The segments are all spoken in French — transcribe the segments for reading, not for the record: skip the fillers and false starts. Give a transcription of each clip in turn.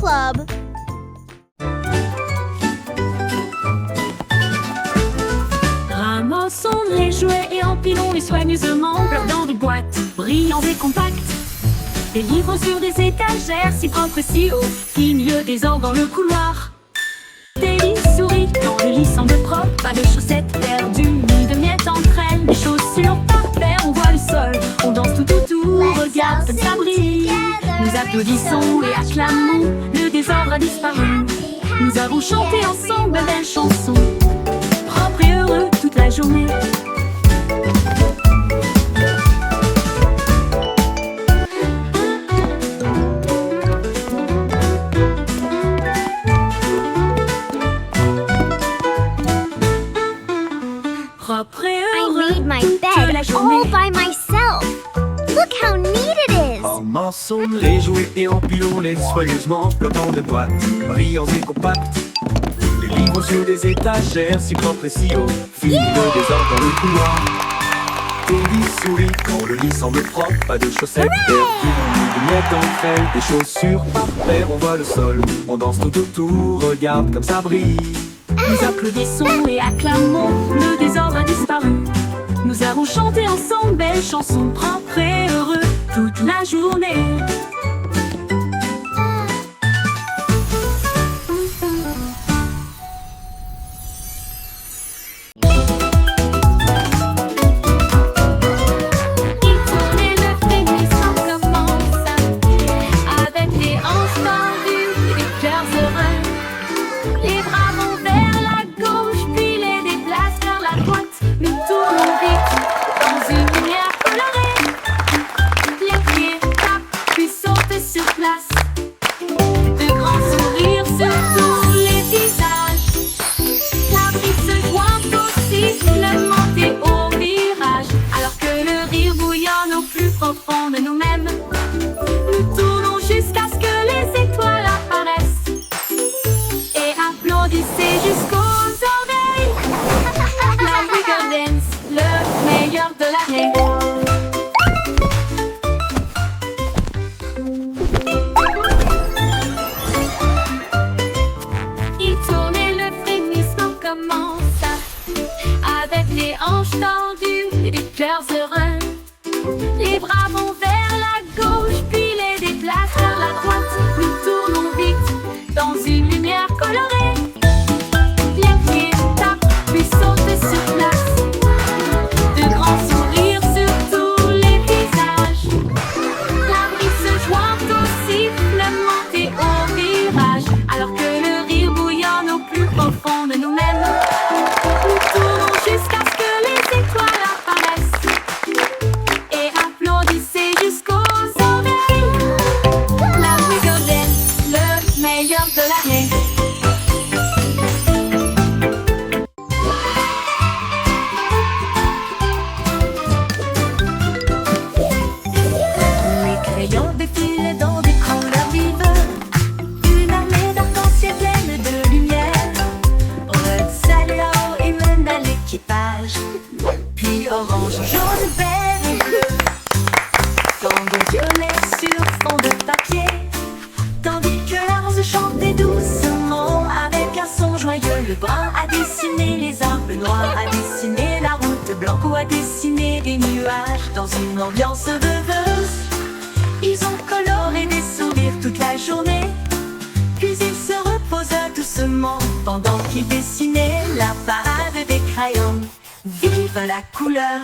Club. Ramassons les jouets et empilons-les soigneusement dans des boîtes brillantes et compactes. Des livres sur des étagères si propres et si hauts, qui milieu désordre dans le couloir. Des lits souris dans le lit semble propre, pas de chaussettes perdues ni de miettes entre elles. Des chaussures par paire, on voit le sol, on danse tout autour, regarde comme ça brille. Nous applaudissons et acclamons, le désordre a disparu. Nous avons chanté ensemble de belles chansons, propres et heureux toute la journée. Propre et heureux I made my toute bed la journée. all by myself. Look how neat it is. Ramassons les jouets et empilons-les soigneusement, flottant de boîtes brillants et compacts. Les livres sur des étagères si propres et si hauts, finit le désordre dans le couloir. Des lits souris quand le lit semble propre, pas de chaussettes perdues ni de miettes entre elles. Des chaussures par paire, on voit le sol, on danse tout autour, regarde comme ça brille. Nous applaudissons et acclamons, le désordre a disparu. Nous avons chanté ensemble belles chansons, propres et heureux toute la journée. Il tourne et le frémissement commence, avec les hanches tendues et les cœurs heureux. Les bras vont vers la gauche, puis les déplacent vers la droite. Nous tournons vite dans une lumière colorée. Les pieds tapent, puis sautent sur place. De grands sourires sur tous les visages. La brise se joint au sifflement et au virage. Alors que le rire bouillonne au plus profond de nous-mêmes. Nous tournons jusqu'à ce que les étoiles apparaissent. Et applaudissez jusqu'aux oreilles. La Wiggle Dance, le meilleur de l'année. Il tourne et le frémissement commence, avec les hanches tendues et les cœurs heureux. Les bras vont vers la gauche, puis les déplacent vers la droite. Nous tournons vite dans une lumière colorée. Les pieds tapent, puis sautent sur place. De grands sourires sur tous les visages. La brise se joint au sifflement et au virage. Alors que le rire bouillonne au plus profond de nous-mêmes. Nous tournons jusqu'à ce que les étoiles apparaissent. Et applaudissez jusqu'aux oreilles. La Wiggle Dance, le meilleur de l'année. Les crayons défilent dans des couleurs vives. Une armée d'arc-en-ciel pleine de lumière. Red, salon et mène à l'équipage. Puis orange, jaune, vert et bleu. Tango violet sur fond de papier. Tandis que la rose chantait doucement avec un son joyeux. Le brun a dessiné les arbres, noirs a dessiné la route, blanco a dessiné des nuages. Dans une ambiance rêveuse, ils ont coloré des sourires toute la journée. Puis ils se reposent doucement pendant qu'ils dessinaient la parade des crayons. Vive la couleur!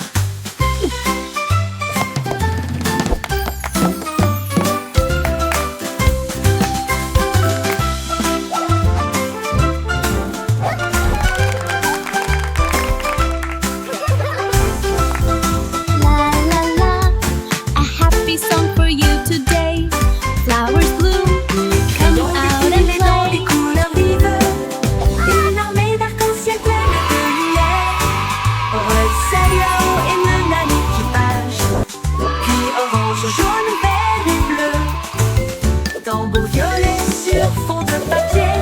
La la la, a happy song for you today. Flowers bloom, come out and Défilés dans des play. couleurs vives. Une armée d'arc-en-ciel pleine de lumière. Red, salon et mène à l'équipage. Puis orange, jaune, vert et bleu. Tambour violet sur fond de papier.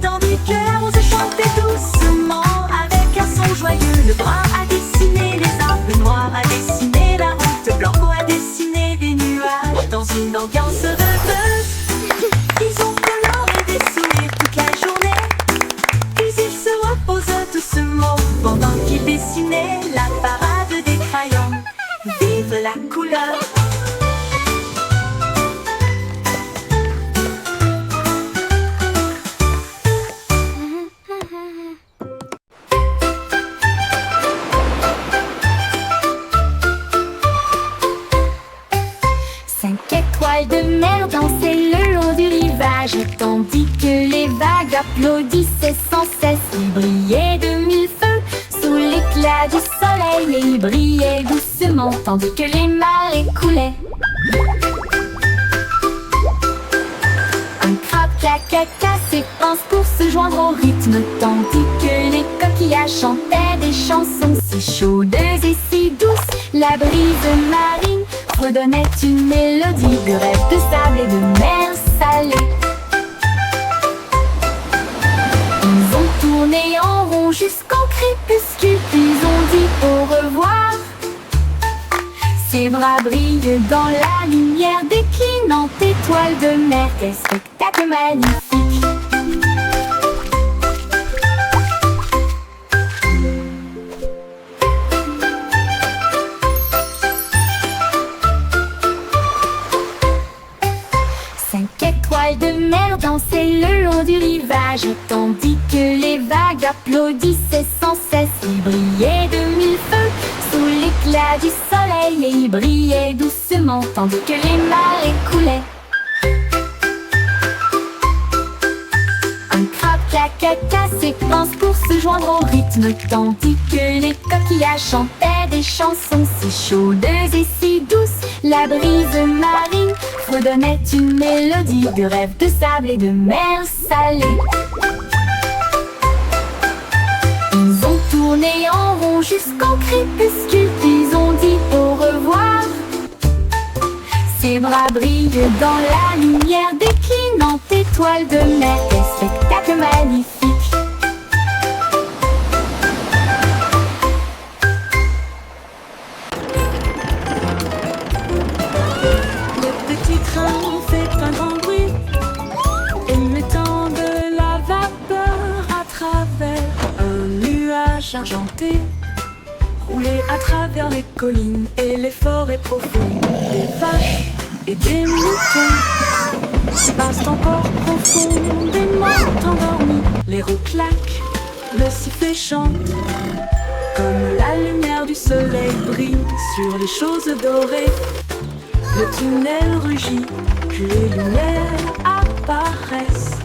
Tandis que la rose chantait doucement avec un son joyeux. Le brun a dessiné les arbres, le noir a dessiné la route, blanco a dessiné des nuages. Dans une ambiance rêveuse, ils ont Cinq étoiles de mer dansaient le long du rivage, tandis que les vagues applaudissaient sans cesse. Ils brillaient de mille feux sous l'éclat du soleil, et ils brillaient doucement tandis que les marées coulaient. Un crabe caca s'épanse pour se joindre au rythme, tandis que les coquillages chantaient des chansons si chaudes et si douces. La brise marine redonnait une mélodie de rêve de sable et de mer salée. Ils ont tourné en rond jusqu'au crépuscule, puis ont dit au revoir. Ses bras brillent dans la lumière déclinante étoile de mer. Quel spectacle magnifique! Cinq étoiles de mer dansaient le long du rivage, tandis que les vagues applaudissaient sans cesse. Ils brillaient de mille feux sous l'éclat du soleil, et ils brillaient doucement tandis que les marées coulaient. Un crabe caca s'épanse pour se joindre au rythme, tandis que les coquillages chantaient des chansons si chaudes et si douces. La brise marine redonnait une mélodie de rêve de sable et de mer salée. Ils ont tourné en rond jusqu'au crépuscule, puis ont dit au revoir. Ses bras brillent dans la lumière déclinante étoile de mer. Quel spectacle magnifique! Le petit train fait un grand bruit, émettant de la vapeur à travers un nuage argenté. Rouler à travers les collines et les forêts profondes. Des vaches et des moutons passent encore profondément endormis. Les roues claquent, le sifflet chante, comme la lumière du soleil brille sur les choses dorées. Le tunnel rugit, puis les lumières apparaissent,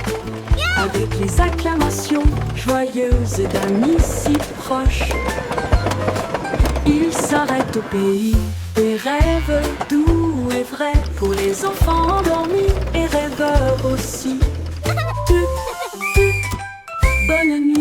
avec les acclamations joyeuses d'amis si proches. Il s'arrête au pays des rêves doux et vrais, pour les enfants endormis et rêveurs aussi. Bonne nuit.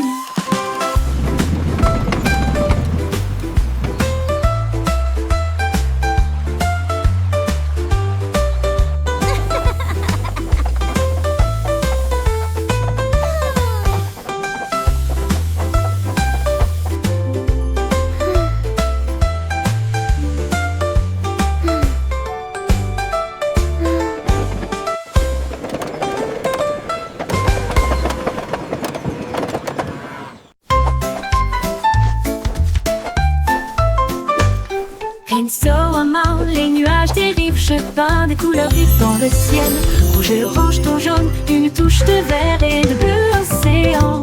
Les nuages dérivent, je peins des couleurs vives dans le ciel. Rouge et orange, ton jaune, une touche de vert et de bleu océan.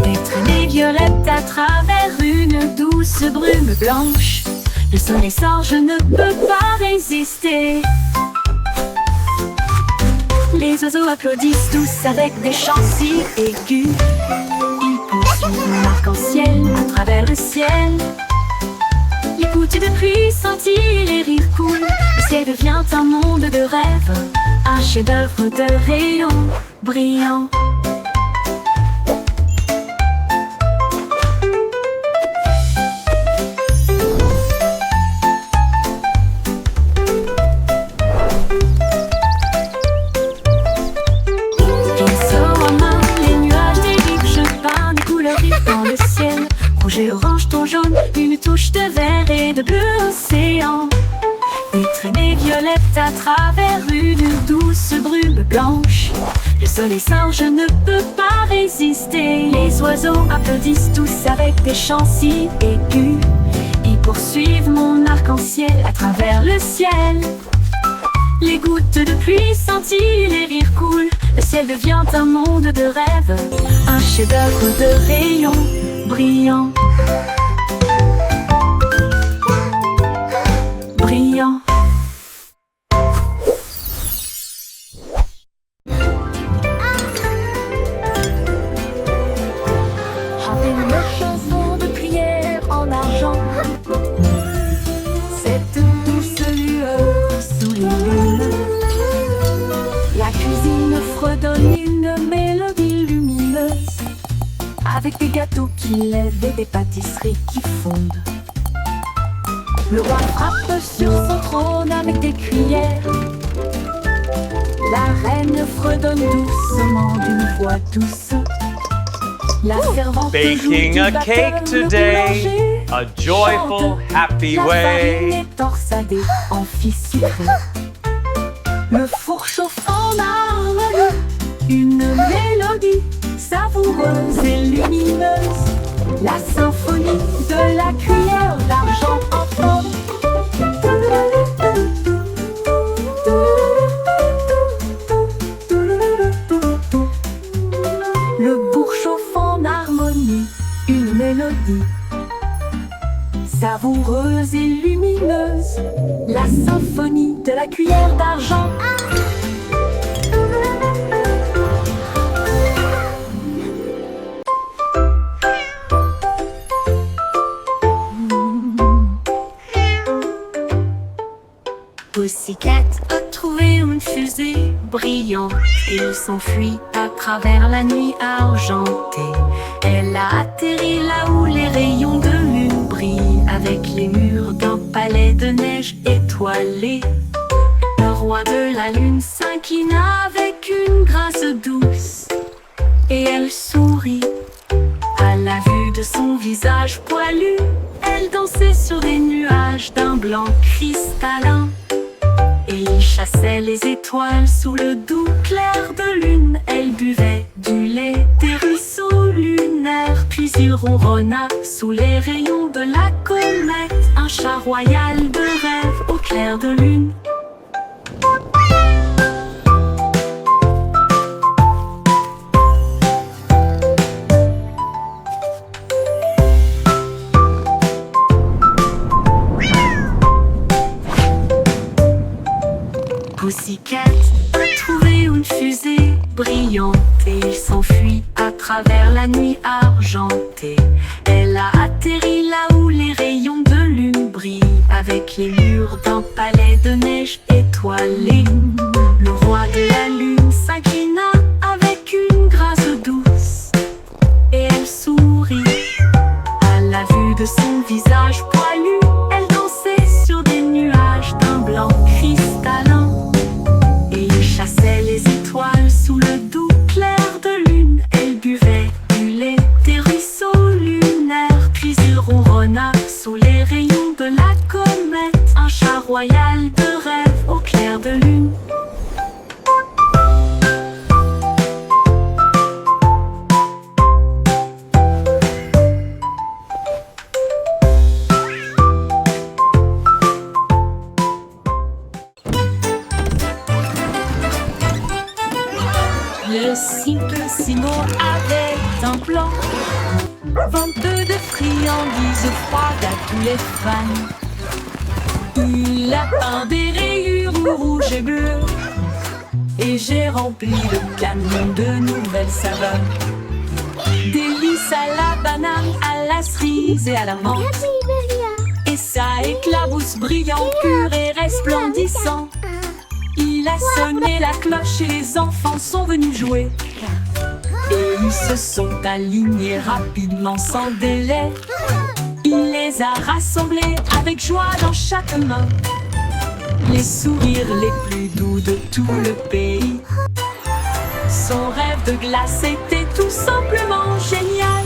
Des traînées violettes à travers une douce brume blanche. Le soleil sort, je ne peux pas résister. Les oiseaux applaudissent tous avec des chants si aigus. Ils poursuivent mon arc-en-ciel à travers le ciel. Les gouttes de pluie scintillent, les rires coulent. Le ciel devient un monde de rêve, un chef-d'œuvre de rayons brillants. Pinceau en main, les nuages dérivent, je peins des couleurs vives dans le ciel. Rouge et orange, ton jaune, une touche de vert et de bleu océan. Des traînées violettes à travers une douce brume blanche. Le soleil sort, je ne peux pas résister. Les oiseaux applaudissent tous avec des chants si aigus. Ils poursuivre mon arc-en-ciel à travers le ciel. Les gouttes de pluie scintillent, les rires coulent. Le ciel devient un monde de rêve, un chef-d'œuvre de rayons brillants. Brillant. Chantez une chanson de prière en argent. Cette douce lueur sous les lunes. La cuisine fredonne une mélodie lumineuse, avec des gâteaux qui lèvent et des pâtisseries qui fondent. Le roi frappe sur son trône avec des cuillères. La reine fredonne doucement d'une voix douce. La servante Baking joue a du cake batteur, le today, boulanger a joyful, chante. happy La farine way. est torsadée en fils sucré. Le four chauffe en harmonie, une mélodie savoureuse et lumineuse. La symphonie de la cuillère d'argent en forme. Le bourg chauffe en harmonie, une mélodie savoureuse et lumineuse. La symphonie de la cuillère d'argent. Pussycat a trouvé une fusée brillante. Il s'enfuit à travers la nuit argentée. Elle a atterri là où les rayons de lune brillent, avec les murs d'un palais de neige étoilé. Le roi de la lune s'inclina avec une grâce douce, et elle sourit à la vue de son visage poilu. Elle dansait sur des nuages d'un blanc cristallin, et il chassait les étoiles sous le doux clair de lune. Elle buvait du lait des ruisseaux lunaires, puis il ronronna sous les rayons de la comète. Un chat royal de rêve au clair de lune. Pussycat a trouvé une fusée brillante, et il s'enfuit à travers la nuit argentée. Elle a atterri là où les rayons de lune brillent, avec les murs d'un palais de neige étoilé. Le roi de la lune s'inclina avec une grâce douce, et elle sourit à la vue de son visage poilu. Elle dansait sur des nuages d'un blanc cristallin, et il chassait les étoiles sous le doux clair de lune. Elle buvait du lait des ruisseaux lunaires, puis il ronronna sous les rayons de la comète. Un chat royal de rêve au clair de lune. Le simple Simon avait un plan, vente de friandises froides à tous les fans. Il a peint des rayures rouges et bleues, et j'ai rempli le camion de nouvelles saveurs. Délices à la banane, à la cerise et à la menthe. Et ça éclabousse brillant, pur et resplendissant. Il a sonné la cloche et les enfants sont venus jouer. Et ils se sont alignés rapidement sans délai. Il les a rassemblés avec joie dans chaque main. Les sourires les plus doux de tout le pays. Son rêve de glace était tout simplement génial.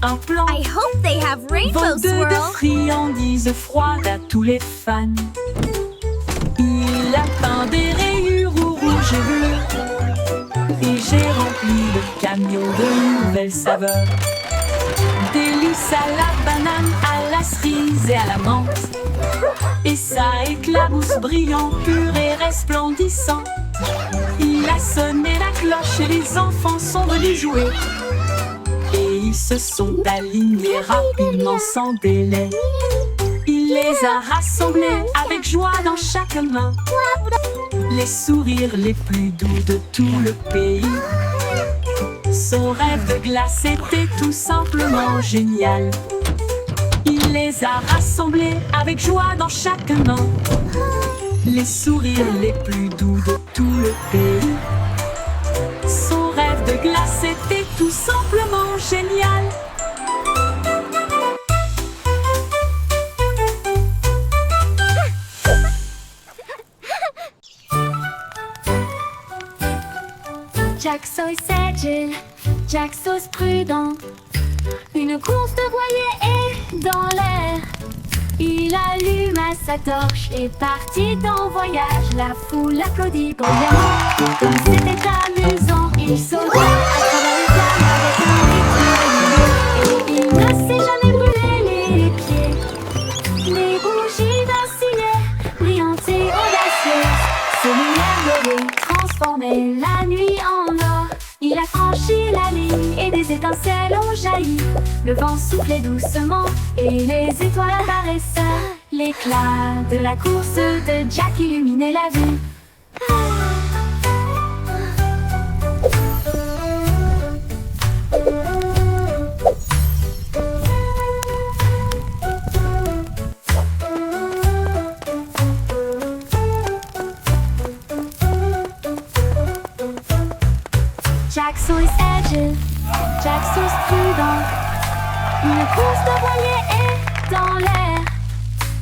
un plan. I hope they have rainbow Vente de swirl. friandises froides à tous les fans. Il a peint des rayures rouges et bleues. Et j'ai rempli le camion de nouvelles saveurs. Délices à la banane, à la cerise et à la menthe. Et ça éclabousse brillant, pur et resplendissant. Il a sonné la cloche et les enfants sont venus jouer. Et ils se sont alignés rapidement sans délai. Il les a rassemblés avec joie dans chaque main. Les sourires les plus doux de tout le pays. Son rêve de glace était tout simplement génial. Il les a rassemblés avec joie dans chaque main. Les sourires les plus doux de tout le pays. Son rêve de glace était tout simplement génial. Jack Sauce agile, Jack Sauce prudent. Une course de voilier est dans l'air. Il alluma sa torche et partit en voyage. La foule applaudit bruyamment. Comme c'était amusant, il sauta à travers les flammes avec un rythme régulier. Et il ne s'est jamais brûlé les pieds. Les bougies vacillaient, brillantes et audacieuses. Ses lumières dorées transformaient la nuit en or. Il a franchi la ligne et des étincelles ont jailli. Le vent soufflait doucement et les étoiles apparaissaient. L'éclat de la course de Jack illuminait la vue. Jack Sauce agile, Jack Sauce prudent. Une course de voilier est dans l'air.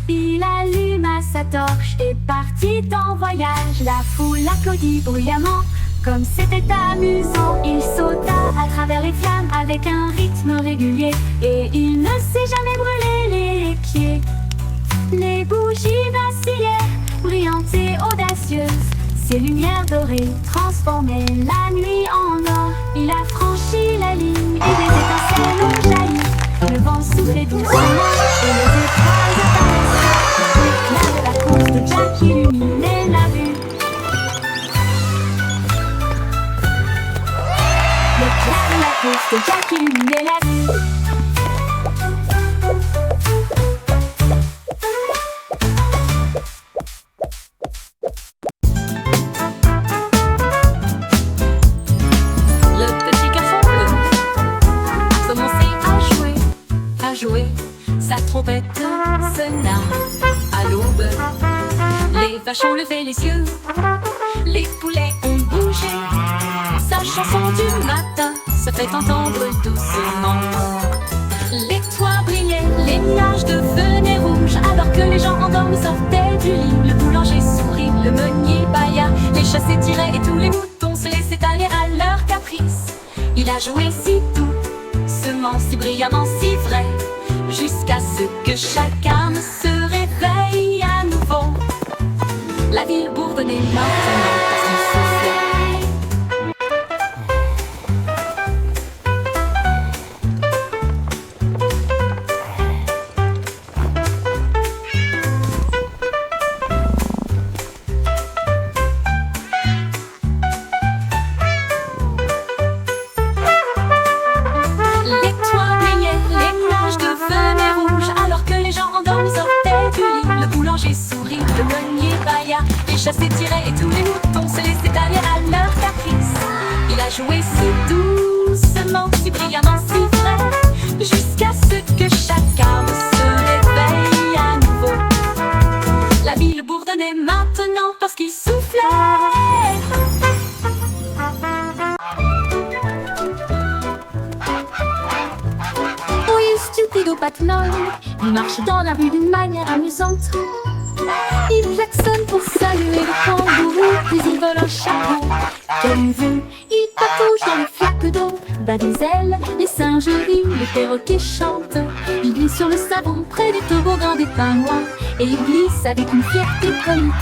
Il alluma sa torche et partit en voyage. La foule applaudit bruyamment. Comme c'était amusant, il sauta à travers les flammes avec un rythme régulier. Et il ne s'est jamais brûlé les pieds. Les bougies vacillaient, brillantes et audacieuses. Ses lumières dorées transformaient la nuit en or. Il a franchi la ligne et des étincelles ont jailli. Le vent soufflait doucement et les étoiles apparaissaient. L'éclat de la course de Jack illuminait la vue. L'éclat de la course de Jack illuminait la vue. Sa trompette sonna à l'aube. Les vaches ont levé les yeux, les poulets ont bougé. Sa chanson du matin se fait entendre doucement. Les toits brillaient, les nuages devenaient rouges. Alors que les gens endormis sortaient du lit. Le boulanger sourit, le meunier bâilla. Les chats s'étiraient et tous les moutons se laissaient aller à leur caprice. Il a joué si doucement, si brillamment, si vrai, jusqu'à ce que chacun se réveille à nouveau. La ville bourdonnait maintenant parce qu'il soufflait. Les chats s'étiraient et tous les moutons se laissaient aller à leur caprice. Il a joué si doucement, si brillamment, si vrai, jusqu'à ce que chacun se réveille à nouveau. La ville bourdonnait maintenant parce qu'il soufflait. Oui, stupido patinol, il marche dans la rue d'une manière amusante. Ils klaxonnent pour saluer le kangourou, puis ils volent un chapeau. Quelle vue, ils patouchent dans les flaques d'eau. Bas des ailes, les singes rient, les perroquets chantent. Ils glissent sur le savon près du toboggan des pingouins, et ils glissent avec une fierté comique.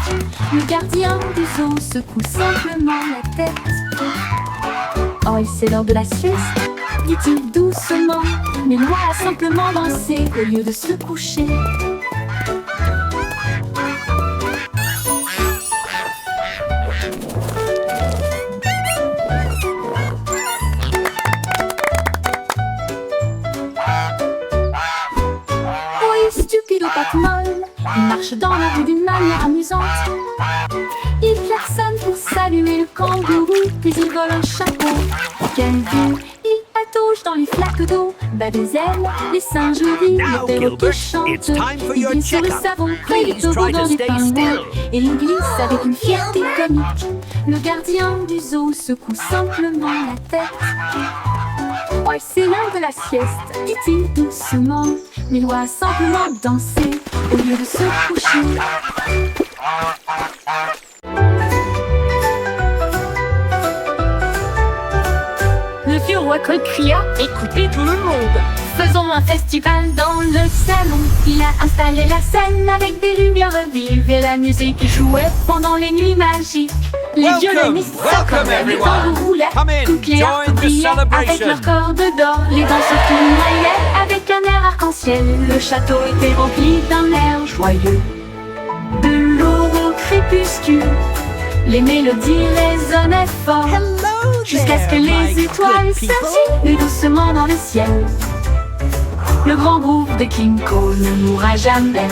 Le gardien du zoo secoue simplement la tête. Oh, et c'est l'heure de la sieste, dit-il doucement, mais l'oie a simplement dansé au lieu de se coucher. Stupide aux pattes molles, il marche dans la rue d'une manière amusante. Il klaxonne pour saluer le kangourou, puis il vole un chapeau. Quelle vue, il patauge dans les flaques d'eau. Bas des ailes, les singes rient, Now, les perroquets Gilbert, chantent. it's time for Il your glisse sur le checkup. savon près du Please try toboggan to des stay pingouins, still. et il glisse avec une fierté comique. Le gardien du zoo secoue simplement la tête. Oh, c'est l'heure de la sieste, dit-il doucement, mais l'oie a simplement dansé au lieu de se coucher. Le vieux roi Cole cria: écoutez tout le monde, faisons un festival dans le salon. Il a installé la scène avec des lumières vives et la musique jouait pendant les nuits magiques. Les Welcome, violonistes welcome s'accordaient, les everyone. tambours roulaient, Come in, toutes les harpes join the brillaient avec celebration. leurs cordes d'or. Les danseurs tournoyaient avec un air arc-en-ciel. Le château était rempli d'un air joyeux. De l'aube au crépuscule, les mélodies résonnaient fort, jusqu'à ce que les étoiles scintillent doucement dans le ciel. Le grand groupe de King Cole ne mourra jamais.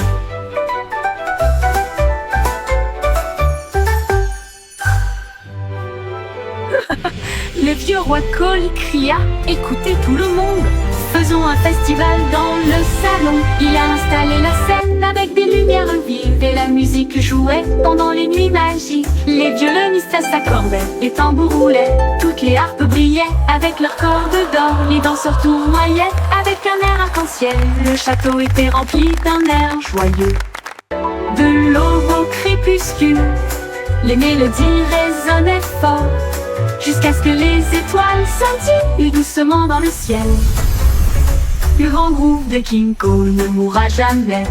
Le vieux roi Cole cria: écoutez tout le monde, faisons un festival dans le salon. Il a installé la scène avec des lumières vives et la musique jouait pendant les nuits magiques. Les violonistes s'accordaient, les tambours roulaient, toutes les harpes brillaient avec leurs cordes d'or. Les danseurs tournoyaient avec un air arc-en-ciel. Le château était rempli d'un air joyeux. De l'aube au crépuscule, les mélodies résonnaient fort, jusqu'à ce que les étoiles scintillent doucement dans le ciel. Le grand groupe de King Cole ne mourra jamais.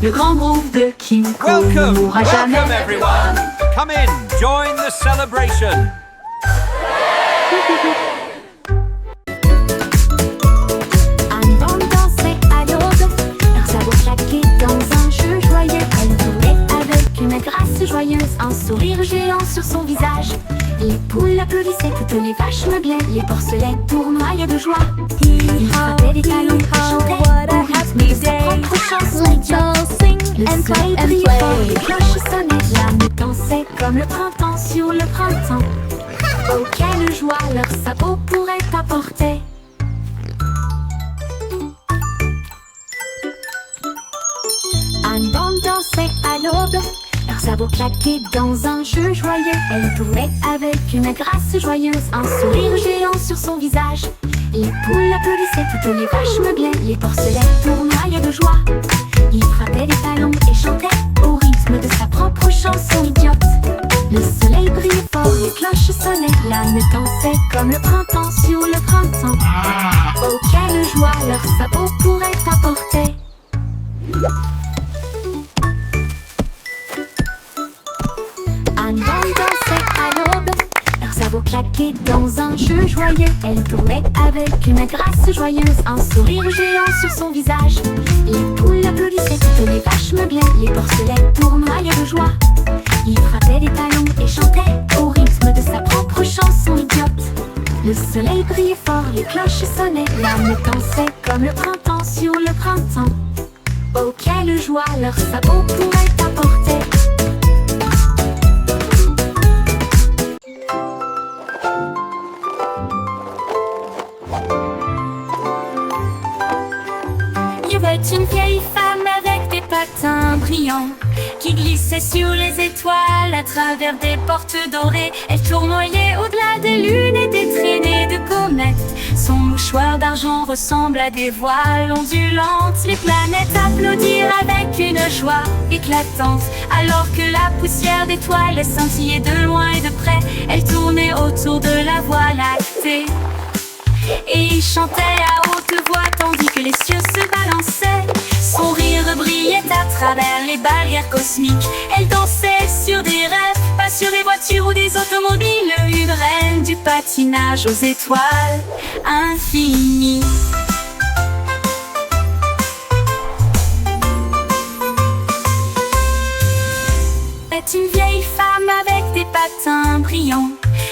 Le grand groupe de King Cole ne Welcome, mourra jamais. welcome everyone. Come in, join the celebration. Anne Bande dansait à l'aube, leurs sabots claquaient dans un jeu joyeux. Elle tournait avec une grâce joyeuse, un sourire géant sur son visage. Les poules applaudissaient, toutes les vaches meuglaient, les porcelets tournoyaient de joie. Ils frappaient des talons et chantaient au rythme de sa propre chanson idiote. Le soleil brillait fort, les cloches sonnaient, l'âme dansait comme le printemps sur le printemps. Oh, quelle joie leurs sabots pourraient apporter. Anne Bande dansait à l'aube, leurs sabots claquaient dans un jeu joyeux. Elle tournait avec une grâce joyeuse, un sourire géant sur son visage. Les poules applaudissaient, toutes les vaches meuglaient, les porcelets tournoyaient de joie. Il frappait des talons et chantait au rythme de sa propre chanson idiote. Le soleil brillait fort, les cloches sonnaient, l'âme dansait comme le printemps sur le printemps. Oh, quelle joie leurs sabots pourraient apporter. Anne Bande dansait à l'aube, leurs sabots claquaient dans un jeu joyeux. Elle tournait avec une grâce joyeuse, un sourire géant sur son visage. Les poules applaudissaient, toutes les vaches meuglaient, les porcelets tournoyaient de joie. Il frappait des talons et chantait au rythme de sa propre chanson idiote. Le soleil brillait fort, les cloches sonnaient, l'âme dansait comme le printemps sur le printemps. Oh, quelle joie leurs sabots pourraient apporter. Il y avait une vieille femme avec des patins brillants qui glissait sur les étoiles à travers des portes dorées. Elle tournoyait au-delà des lunes et des traînées de comètes. Son mouchoir d'argent ressemble à des voiles ondulantes. Les planètes applaudirent avec une joie éclatante. Alors que la poussière d'étoiles scintillait de loin et de près, elle tournait autour de la Voie lactée. Et il chantait à haute voix tandis que les cieux se balançaient. Son rire brillait à travers les barrières cosmiques. Elle dansait sur des rêves, pas sur des voitures ou des automobiles. Une reine du patinage aux étoiles infinies. C'est une vieille femme avec des patins brillants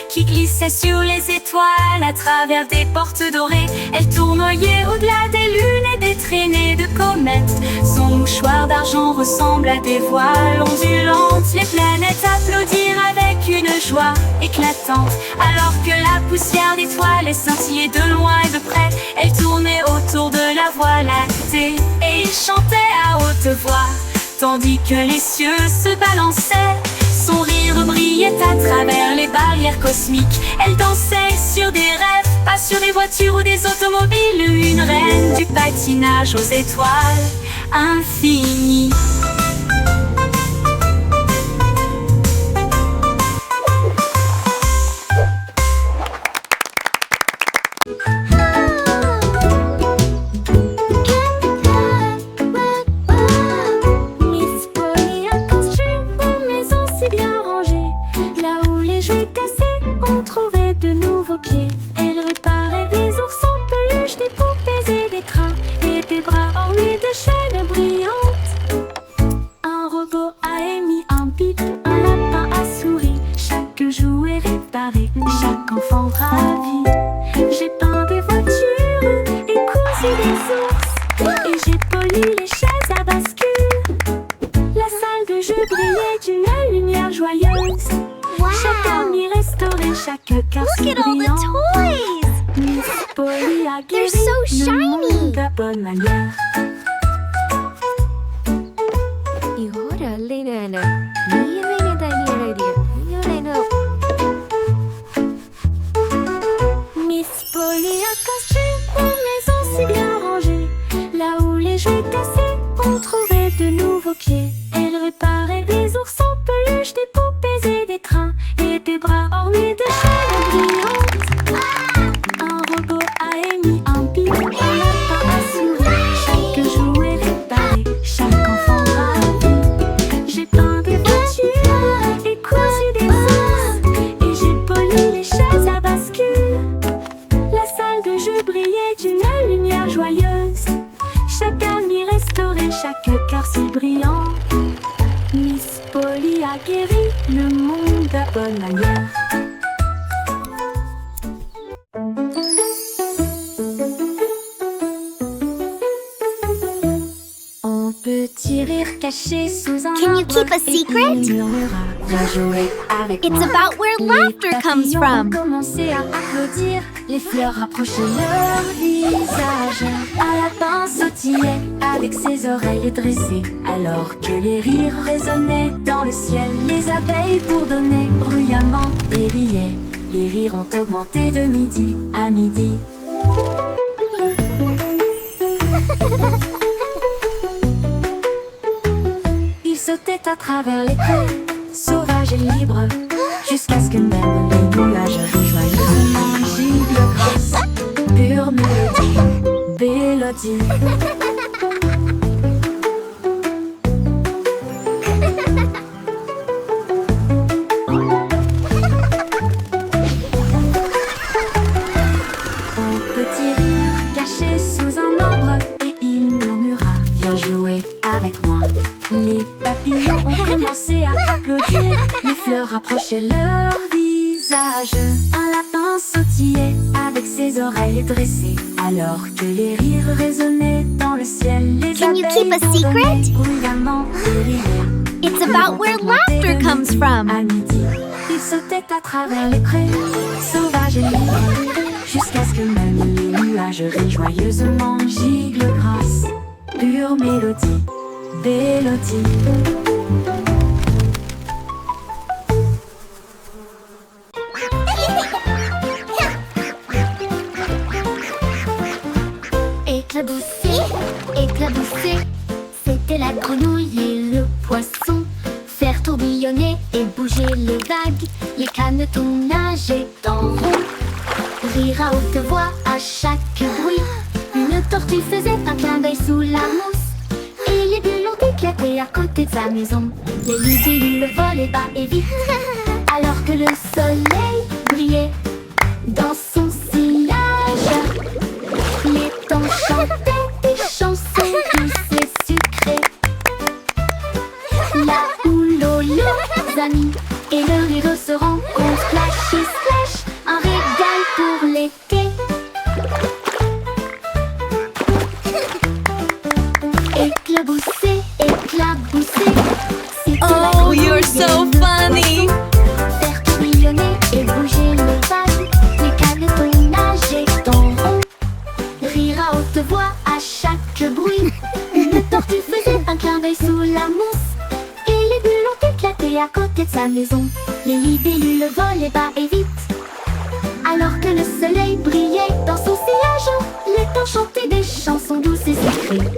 qui glissait sur les étoiles à travers des portes dorées. Elle tournoyait au-delà des lunes et des traînées de comètes. Son mouchoir d'argent ressemble à des voiles ondulantes. Les planètes applaudirent avec une joie éclatante. Alors que la poussière d'étoiles scintillait de loin et de près, elle tournait autour de la Voie lactée. Et il chantait à haute voix tandis que les cieux se balançaient. Son rire brillait à travers les barrières cosmiques. Elle dansait sur des rêves, pas sur des voitures ou des automobiles. Une reine du patinage aux étoiles infinies. Chaque enfant ravi. J'ai peint des voitures et cousu des ours, et j'ai poli les chaises à bascule. La salle de jeu brillait d'une lumière joyeuse. Chaque ami restaurait, chaque cœur si brillant. Miss Polly a guéri le monde à bonne manière. Miss Polly a construit une maison si bien rangée. Là où les jouets cassés ont trouvé de nouveaux pieds. Elle réparait des ours en peluche, des poupées et des trains, et des bras ornés de chaînes brillantes. Un robot a émis un bip, un lapin a souri. Chaque jouet réparé, chaque enfant ravi. J'ai peint des voitures et cousu des ours, et j'ai poli les chaises à bascule. La salle de jeu brillait d'une lumière joyeuse. Chaque ami restauré, chaque cœur si brillant. Miss Polly a guéri le monde à bonne manière. Un petit rire caché sous un Can you arbre, keep a et secret? il murmura, viens jouer avec It's moi. about where Les laughter comes papillons from. ont commencé à applaudir, les fleurs rapprochaient leur visage. Un lapin sautillait avec ses oreilles dressées, alors que les rires résonnaient dans le ciel. Les abeilles bourdonnaient bruyamment et riaient. Les rires ont augmenté de midi à midi. Ils sautaient à travers les prés, sauvages et libres, jusqu'à ce que même les nuages rejoignent gigle grasse, pure mélodie. Un petit rire caché sous un arbre, et il murmura, viens jouer avec moi. Les papillons ont commencé à applaudir, les fleurs rapprochaient leur visage. Un lapin sautillait avec ses oreilles dressées, alors que les rires résonnaient dans le ciel. Les Can you abeilles keep a bourdonnaient secret? bruyamment et riaient. It's about where laughter comes from. À midi, ils sautaient à travers les prés, sauvages et libres, jusqu'à ce que même les nuages rient joyeusement gigle grasse, pure mélodie. Éclaboussé, éclaboussé, c'était la la grenouille et le poisson, faire tourbillonner et bouger les vagues, les canetons nager en rond, rire à haute voix à chaque bruit. Une tortue faisait un clin d'œil sous la mousse, et les bulles ont éclaté à côté de sa maison. Les libellules volaient bas et vite, alors que le soleil brillait dans son sillage. Les temps chantaient des chansons douces et sucrées. La houle aux leurs amis et le rideau se rencontrent. Flash et splash, un régal pour l'été. Éclaboussé, éclaboussé, c'était la Oh, you're grenouille so et le funny. poisson. Faire tourbillonner et bouger les vagues, les canetons nager en rond, rire à haute voix à chaque bruit. Une tortue faisait un clin d'œil sous la mousse, et les bulles ont éclaté à côté de sa maison. Les libellules volaient bas et vite, alors que le soleil brillait dans son sillage. Les temps chantaient des chansons douces et sucrées.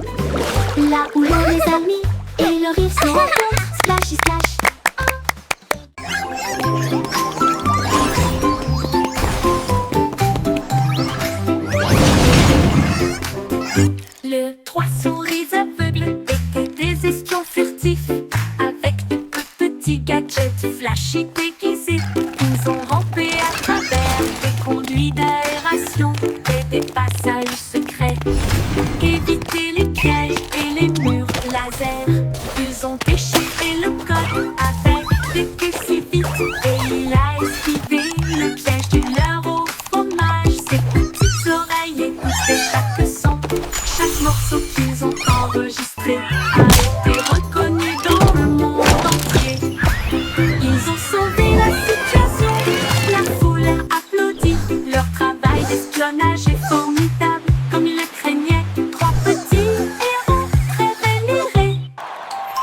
Là où l'on les amis et le rire se rencontrent. Splashy splash. Le trois souris aveugles étaient des espions furtifs, avec de petits gadgets flashy déguisés. Ils ont rampé à travers des conduits d'aération et des passages secrets, évité les pièges et les murs laser. Ils ont déchiré le code avec des queues si vite, et il a esquivé le piège du leurre au fromage. Ses petites oreilles écoutaient chaque son, chaque morceau qu'ils ont enregistré a été reconnu dans le monde entier. Ils ont sauvé la situation, la foule a applaudi. Leur travail d'espionnage est formidable, comme ils le craignaient. Trois petits héros très vénérés. Les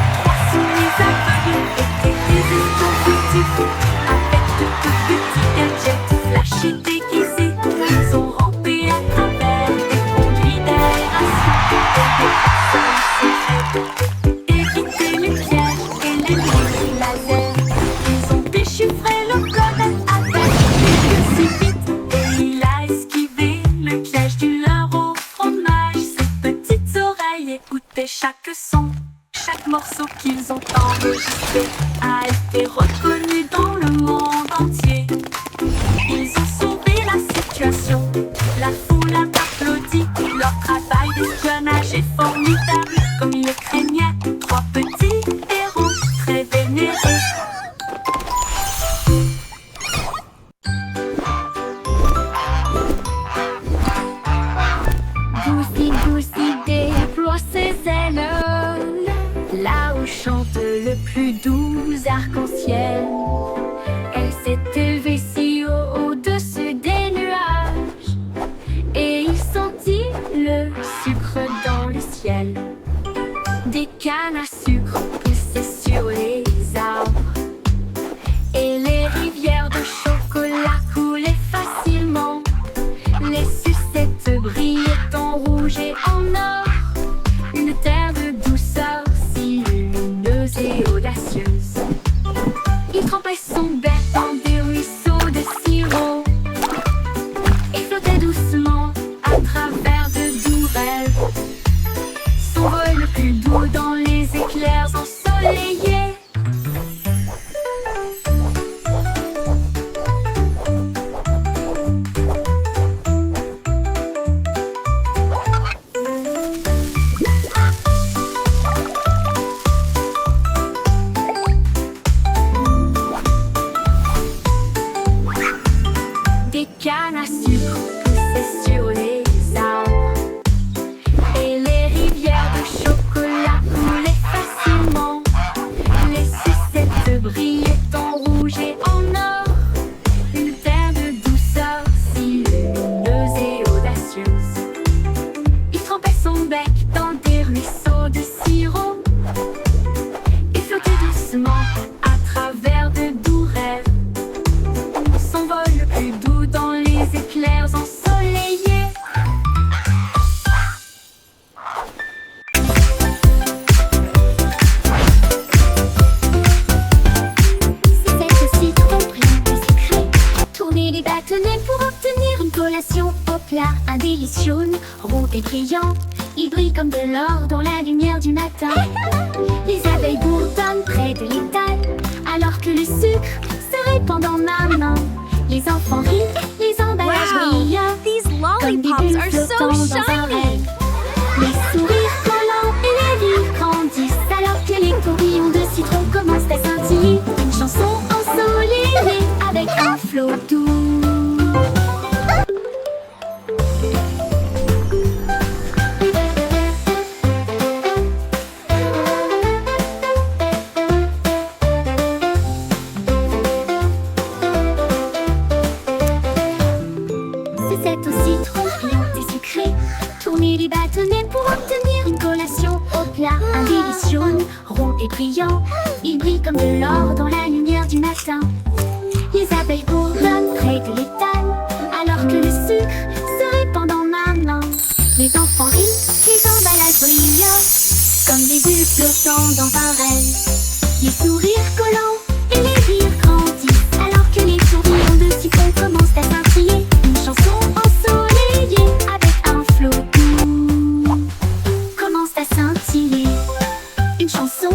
trois souris aveugles étaient des espions furtifs, avec de petits gadgets flashy déguisés. Ils ont rampé à travers des conduits d'aération et des passages secrets, évité les pièges et les murs laser. Ils ont déchiffré le code avec des queues si vite, et il a esquivé le piège du leurre au fromage. Ses petites oreilles écoutaient chaque son, chaque morceau qu'ils ont enregistré a été reconnu dans le monde entier. Ils ont sauvé la situation, la foule a applaudi. Leur travail d'espionnage est formidable, comme ils le craignaient. Trois petits héros très vénérés. Goosey, Goosey déploie ses ailes, là où chante le plus doux arc-en-ciel. Elle s'est élevée si haut au-dessus des nuages, et il sentit le sucre dans le ciel. Des cannes à sucre poussaient sur les arbres, et les rivières de chocolat coulaient facilement. Les sucettes brillaient en rouge et en or, une terre de douceur si lumineuse et audacieuse. Il trempait son bec dans des ruisseaux de sirop et flottait doucement à travers de doux rêves. Son vol le plus doux dans les éclairs ensoleillés. collation au plat, un délice jaune, rond et brillant. Il brille comme de l'or dans la lumière du matin. Les abeilles bourdonnent près de l'étal, alors que le sucre se répand dans ma main. Les enfants rient, les emballages brillent, These comme des lollipops bulles are so flottant dans un shiny. rêve. Les sourires collants et les rires grandissent, alors que les tourbillons de citron commencent à scintiller. Une chanson ensoleillée avec un flot doux. C'est au citron brillant et sucré. Tournez les bâtonnets pour obtenir une collation au plat. Un délice jaune, rond et brillant. Il brille comme de l'or dans la lumière du matin. Les abeilles bourdonnent près de l'étal, alors que le sucre se répand dans ma main. Les enfants rient, les emballages brillent, comme des bulles flottant dans un rêve. Les sourires collants et les rires grandissent, alors que les tourbillons de citron commencent à scintiller. Une chanson ensoleillée avec un flot doux commence à scintiller. Une chanson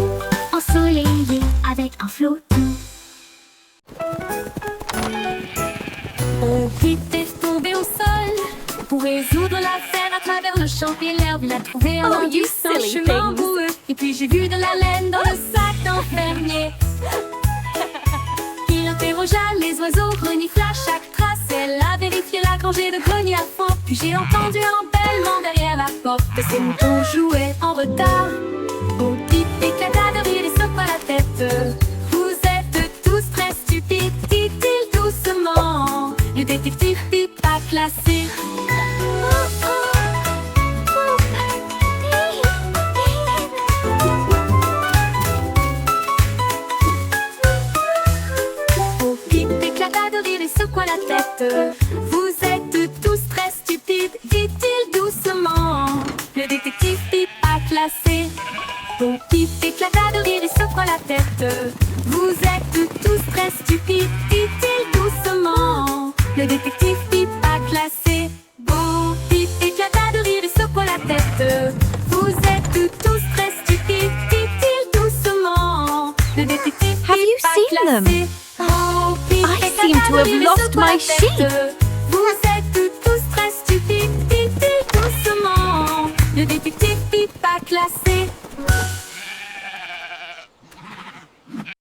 ensoleillée avec un flot doux. On était tombé au sol pour résoudre l'affaire à travers le champ et l'herbe. Il a trouvé un Oh, you indice, un silly chemin things. boueux. Et puis j'ai vu de la laine dans le sac d'un fermier. Il interrogea les oiseaux, renifla chaque trace. Elle a vérifié la rangée de greniers à fond. Puis j'ai entendu un bêlement derrière la porte. Ces moutons jouaient en retard. Au pipe éclata de rire et secoua la tête. Vous êtes tous très stupides, dit-il doucement. Le détective Pip a classé. Au Pip éclata de rire et secoua la tête. Vous êtes tous très stupides, dit-il doucement. Le détective Pip a classé. Au Pip éclata de rire et secoua la tête. Vous êtes tous très stupides, dit-il doucement. Le détective Pip a classé. Bon Pip éclata de rire et secoua la tête. Vous êtes tous très stupides, dit-il doucement. Le détective Have Pip you a seen them? classé. Bon Pip I éclata seem to de have rire et lost secoua la my tête. sheep. Vous êtes tous très stupides, dit-il doucement. Le détective Pip a classé.